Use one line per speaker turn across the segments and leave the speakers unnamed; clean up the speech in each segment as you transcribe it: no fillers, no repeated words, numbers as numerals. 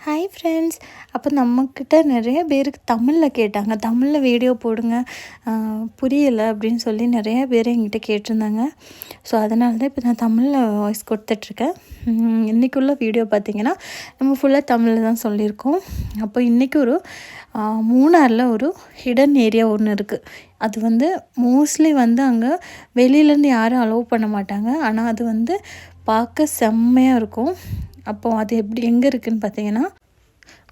Hi friends. அப்போ நம்மக்கிட்ட நிறைய பேருக்கு தமிழில் கேட்டாங்க, தமிழில் வீடியோ போடுங்க, புரியலை அப்படின்னு சொல்லி நிறைய பேர் என்கிட்ட கேட்டிருந்தாங்க. ஸோ அதனால தான் இப்போ நான் தமிழில் வாய்ஸ் கொடுத்துட்ருக்கேன். இன்றைக்குள்ள வீடியோ பார்த்திங்கன்னா நம்ம ஃபுல்லாக தமிழில் தான் சொல்லியிருக்கோம். அப்போ இன்றைக்கி ஒரு மூணாரில் ஒரு ஹிடன் ஏரியா ஒன்று இருக்குது. அது வந்து மோஸ்ட்லி வந்து அங்கே வெளியிலேருந்து யாரும் அலோவ் பண்ண மாட்டாங்க. ஆனால் அது வந்து பார்க்க செம்மையாக இருக்கும். அப்போது அது எங்கே இருக்குதுன்னு பார்த்தீங்கன்னா,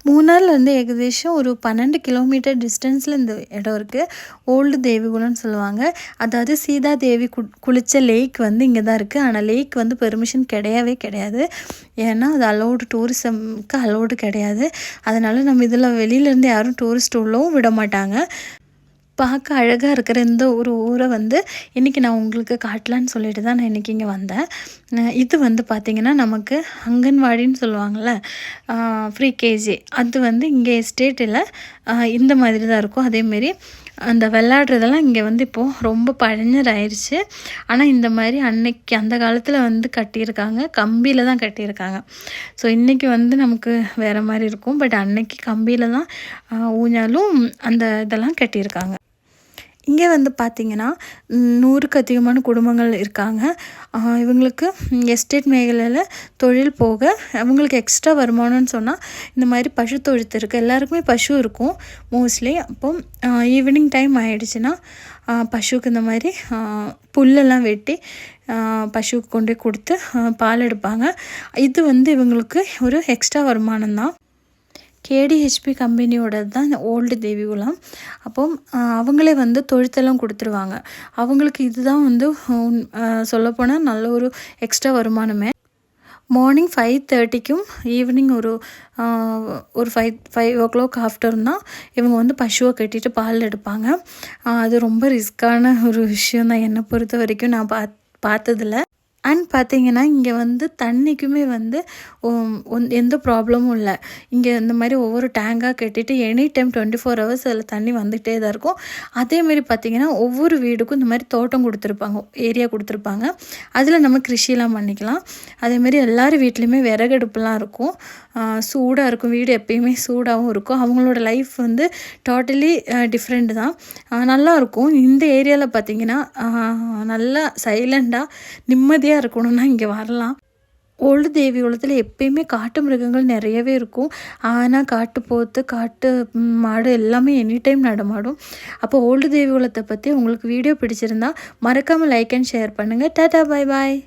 மூணார்லேருந்து ஏகദേശம் ஒரு 12 கிலோமீட்டர் டிஸ்டன்ஸில் இந்த இடம் இருக்குது. ஓல்டு தேவிகுலம்னு சொல்லுவாங்க. அதாவது சீதா தேவி குளித்த லேக் வந்து இங்கே தான் இருக்குது. ஆனால் லேக் வந்து பெர்மிஷன் கிடையாது. ஏன்னா அது அலோடு, டூரிசம்க்கு அலோடு கிடையாது. அதனால் நம்ம இதில் வெளியிலேருந்து யாரும் டூரிஸ்ட் உள்ளவும் விட மாட்டாங்க. பார்க்க அழகாக இருக்கிற இந்த ஒரு ஊரை வந்து இன்றைக்கி நான் உங்களுக்கு காட்டலான்னு சொல்லிட்டு தான் நான் இன்றைக்கி இங்கே வந்தேன். இது வந்து பார்த்திங்கன்னா நமக்கு அங்கன்வாடின்னு சொல்லுவாங்கள்ல, ஃப்ரீ கேஜி, அது வந்து இங்கே எஸ்டேட்டில் இந்த மாதிரி தான் இருக்கும். அதேமாரி அந்த விளையாடுறதெல்லாம் இங்கே வந்து இப்போது ரொம்ப பழஞ்சராயிருச்சு. ஆனால் இந்த மாதிரி அன்னைக்கு அந்த காலத்தில் வந்து கட்டியிருக்காங்க, கம்பியில் தான் கட்டியிருக்காங்க. ஸோ இன்றைக்கி வந்து நமக்கு வேறு மாதிரி இருக்கும். பட் அன்னைக்கு கம்பியில் தான் ஊஞ்சாலும் அந்த இதெல்லாம் கட்டியிருக்காங்க. இங்கே வந்து பார்த்திங்கன்னா 100க்கு அதிகமான குடும்பங்கள் இருக்காங்க. இவங்களுக்கு எஸ்டேட் மேഖലயில் தொழில் போக அவங்களுக்கு எக்ஸ்ட்ரா வருமானம்னு சொன்னால் இந்த மாதிரி பசு தொழுத்து இருக்குது. எல்லாருக்குமே பசு இருக்கும் மோஸ்ட்லி. அப்போ ஈவினிங் டைம் ஆகிடுச்சுன்னா பசுவுக்கு இந்த மாதிரி புல்லெல்லாம் வெட்டி பசுவுக்கு கொண்டு போய் கொடுத்து பால் எடுப்பாங்க. இது வந்து இவங்களுக்கு ஒரு எக்ஸ்ட்ரா வருமானம் தான். கேடிஹெச்பி கம்பெனியோடது தான் இந்த ஓல்டு தேவிகுலம். அப்போ அவங்களே வந்து தொழுத்தெல்லாம் கொடுத்துருவாங்க. அவங்களுக்கு இதுதான் வந்து சொல்லப்போனால் நல்ல ஒரு எக்ஸ்ட்ரா வருமானமே. மார்னிங் 5:30க்கும் ஈவினிங் ஒரு 5 o'clock ஆஃப்டர் தான் இவங்க வந்து பசுவை கட்டிட்டு பால் எடுப்பாங்க. அது ரொம்ப ரிஸ்க்கான ஒரு விஷயம் தான் என்னை பொறுத்த வரைக்கும், நான் பார்த்ததில்ல. அண்ட் பார்த்திங்கன்னா இங்கே வந்து தண்ணிக்குமே வந்து எந்த ப்ராப்ளமும் இல்லை. இங்கே இந்த மாதிரி ஒவ்வொரு டேங்காக கட்டிட்டு எனி டைம் 24 hours அதில் தண்ணி வந்துகிட்டே தான் இருக்கும். அதேமாரி பார்த்திங்கன்னா ஒவ்வொரு வீடுக்கும் இந்த மாதிரி தோட்டம் கொடுத்துருப்பாங்க, ஏரியா கொடுத்துருப்பாங்க. அதில் நம்ம கிருஷிலாம் பண்ணிக்கலாம். அதேமாரி எல்லார் வீட்லேயுமே விறகடுப்புலாம் இருக்கும். சூடாக இருக்கும், வீடு எப்பயுமே சூடாகவும் இருக்கும். அவங்களோட லைஃப் வந்து டோட்டலி டிஃப்ரெண்ட் தான், நல்லாயிருக்கும். இந்த ஏரியாவில் பார்த்திங்கன்னா நல்லா சைலண்டாக நிம்மதியாக இருக்கணும்னா இங்கே வரலாம். ஓல்டு தேவிகுலத்தில் எப்பயுமே காட்டு மிருகங்கள் நிறையவே இருக்கும். ஆனால் காட்டுப்போத்து, காட்டு மாடு எல்லாமே எனி டைம் நடமாடும். அப்போ ஓல்டு தேவிகுலத்தை பற்றி உங்களுக்கு வீடியோ பிடிச்சிருந்தா மறக்காமல் லைக் அண்ட் ஷேர் பண்ணுங்கள். டாடா, பாய் பாய்.